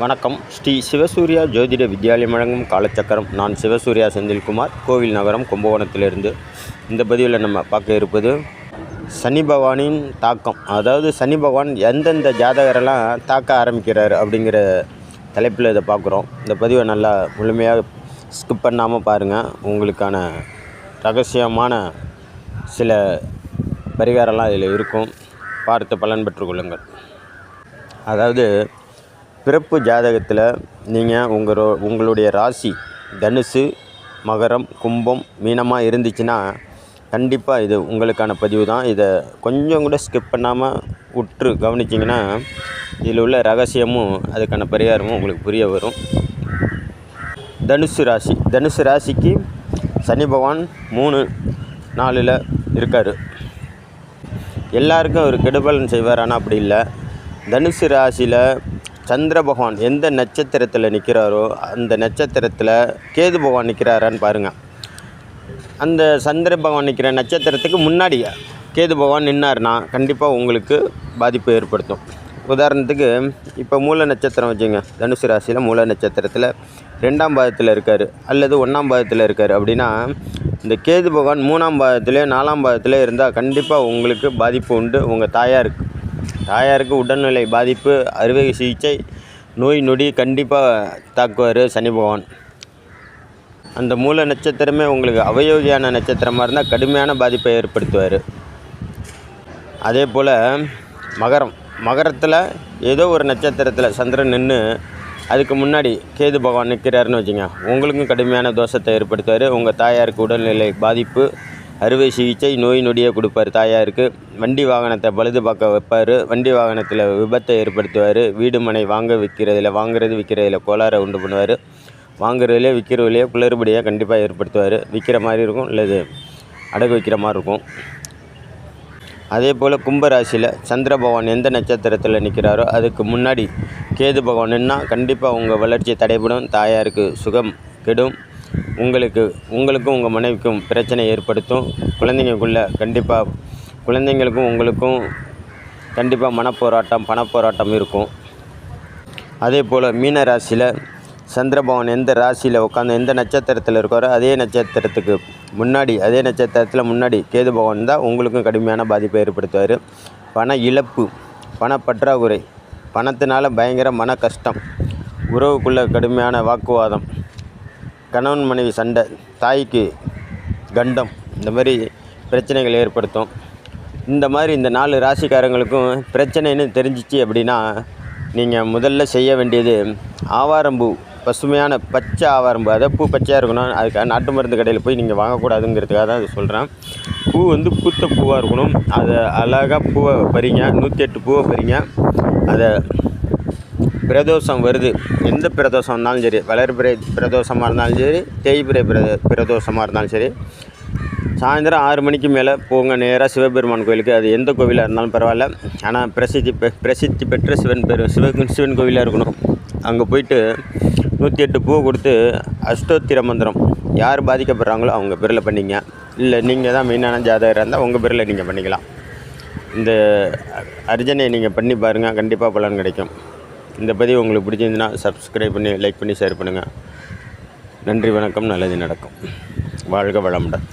வணக்கம். ஸ்ரீ சிவசூர்யா ஜோதிட வித்யாலயம் வழங்கும் காலச்சக்கரம். நான் சிவசூர்யா செந்தில்குமார், கோவில் நகரம், கும்பகோணத்திலிருந்து. இந்த பதிவில் நம்ம பார்க்க இருப்பது சனி பகவானின் தாக்கம். அதாவது சனி பகவான் எந்தெந்த ஜாதகரெல்லாம் தாக்க ஆரம்பிக்கிறார் அப்படிங்கிற தலைப்பில் இதை பார்க்குறோம். இந்த பதிவை நல்லா முழுமையாக ஸ்கிப் பண்ணாமல் பாருங்கள். உங்களுக்கான ரகசியமான சில பரிகாரம்லாம் இதில் இருக்கும். பார்த்து பலன் பெற்றுக்கொள்ளுங்கள். அதாவது பிறப்பு ஜாதகத்தில் நீங்கள் உங்களுடைய ராசி தனுசு, மகரம், கும்பம், மீனமாக இருந்துச்சுன்னா கண்டிப்பாக இது உங்களுக்கான பதிவு தான். இதை கொஞ்சம் கூட ஸ்கிப் பண்ணாமல் உற்று கவனிச்சிங்கன்னா இதில் உள்ள ரகசியமும் அதுக்கான பரிகாரமும் உங்களுக்கு புரிய வரும். தனுசு ராசிக்கு சனி பகவான் 3-4 இருக்கார். எல்லாருக்கும் அவர் கெடுபலன் செய்வார். ஆனால் அப்படி இல்லை. தனுசு ராசியில் சந்திர பகவான் எந்த நட்சத்திரத்தில் நிற்கிறாரோ அந்த நட்சத்திரத்தில் கேது பகவான் நிற்கிறாரான்னு பாருங்கள். அந்த சந்திர பகவான் நிற்கிற நட்சத்திரத்துக்கு முன்னாடி கேது பகவான் நின்னார்னா கண்டிப்பாக உங்களுக்கு பாதிப்பு ஏற்படுத்தும். உதாரணத்துக்கு இப்போ மூல நட்சத்திரம் வச்சுங்க. தனுசு ராசியில் மூல நட்சத்திரத்தில் 2ஆம் பாதத்தில் இருக்கார் அல்லது 1ஆம் பாதத்தில் இருக்கார் அப்படின்னா இந்த கேது பகவான் 3ஆம் பாதத்துலேயே 4ஆம் பாதத்தில் இருந்தால் கண்டிப்பாக உங்களுக்கு பாதிப்பு உண்டு. உங்கள் தாயாருக்கு உடல்நிலை பாதிப்பு, அறுவை சிகிச்சை, நோய் நொடி கண்டிப்பாக தாக்குவார் சனி பகவான். அந்த மூல நட்சத்திரமே உங்களுக்கு அவயோகியான நட்சத்திரமாக இருந்தால் கடுமையான பாதிப்பை ஏற்படுத்துவார். அதே போல் மகரத்தில் ஏதோ ஒரு நட்சத்திரத்தில் சந்திரன் நின்று அதுக்கு முன்னாடி கேது பகவான் நிற்கிறாருன்னு வச்சுங்க, உங்களுக்கும் கடுமையான தோஷத்தை ஏற்படுத்துவார். உங்கள் தாயாருக்கு உடல்நிலை பாதிப்பு, அறுவை சிகிச்சை, நோய் நொடியை கொடுப்பார். தாயாருக்கு வண்டி வாகனத்தை பழுது பார்க்க வைப்பார். வண்டி வாகனத்தில் விபத்தை ஏற்படுத்துவார். வீடு மனை விற்கிறதில் கோளாறை உண்டு பண்ணுவார். வாங்குறதுலேயே விற்கிறதுலேயே குளறுபடியாக கண்டிப்பாக ஏற்படுத்துவார். விற்கிற மாதிரி இருக்கும், இல்லது அடகு வைக்கிற மாதிரி இருக்கும். அதே போல் கும்பராசியில் சந்திர பகவான் எந்த நட்சத்திரத்தில் நிற்கிறாரோ அதுக்கு முன்னாடி கேது பகவான் நின்னால் கண்டிப்பாக உங்கள் வளர்ச்சி தடைபடும். தாயாருக்கு சுகம் கெடும். உங்களுக்கும் உங்கள் மனைவிக்கும் பிரச்சனை ஏற்படுத்தும். குழந்தைங்களுக்கும் உங்களுக்கும் கண்டிப்பாக பணப்போராட்டம் இருக்கும். அதே போல் மீன ராசியில் சந்திர பகவான் எந்த ராசியில் உட்காந்து எந்த நட்சத்திரத்தில் இருக்காரோ அதே நட்சத்திரத்தில் முன்னாடி கேது பகவான் தான் உங்களுக்கும் கடுமையான பாதிப்பை ஏற்படுத்துவார். பண இழப்பு, பணப்பற்றாக்குறை, பணத்தினால பயங்கர மன கஷ்டம், உறவுக்குள்ளே கடுமையான வாக்குவாதம், கணவன் மனைவி சண்டை, தாய்க்கு கண்டம், இந்த மாதிரி பிரச்சனைகள் ஏற்படுத்தும். இந்த 4 ராசிக்காரங்களுக்கும் பிரச்சனைன்னு தெரிஞ்சிச்சு அப்படின்னா நீங்கள் முதல்ல செய்ய வேண்டியது ஆவாரம்பூ, பசுமையான பச்சை ஆவாரம்பூ. அதை பூ பச்சையாக இருக்கணும். அதுக்காக நாட்டு மருந்து கடையில் போய் நீங்கள் வாங்கக்கூடாதுங்கிறதுக்காக தான் அது சொல்கிறேன். பூ பூத்த பூவாக இருக்கணும். அதை அழகாக பூவை பறிங்க, 108 பூவை பறிங்க. அதை பிரதோஷம் வருது, எந்த பிரதோஷம் இருந்தாலும் சரி, வளர்பிறை பிரதோஷமாக இருந்தாலும் சரி, தேய்பிறை பிரதோஷமாக இருந்தாலும் சரி, சாயந்தரம் 6 மணிக்கு மேலே போங்க நேராக சிவபெருமான் கோயிலுக்கு. அது எந்த கோவிலாக இருந்தாலும் பரவாயில்ல, ஆனால் பிரசித்தி பெற்ற சிவன் கோவிலாக இருக்கணும். அங்கே போயிட்டு 108 பூவை கொடுத்து அஷ்டோத்திர மந்திரம் யார் பாதிக்கப்படுறாங்களோ அவங்க பேரில் பண்ணிங்க. இல்லை நீங்கள் தான் மெயினான ஜாதகராக இருந்தால் உங்கள் பேரில் நீங்கள் பண்ணிக்கலாம். இந்த அர்ச்சனையை நீங்கள் பண்ணி பாருங்கள், கண்டிப்பாக பலன் கிடைக்கும். இந்த பதிவு உங்களுக்கு பிடிச்சிருந்துன்னா சப்ஸ்கிரைப் பண்ணி, லைக் பண்ணி, ஷேர் பண்ணுங்கள். நன்றி, வணக்கம். நல்லது நடக்கும். வாழ்க வளமுடன்.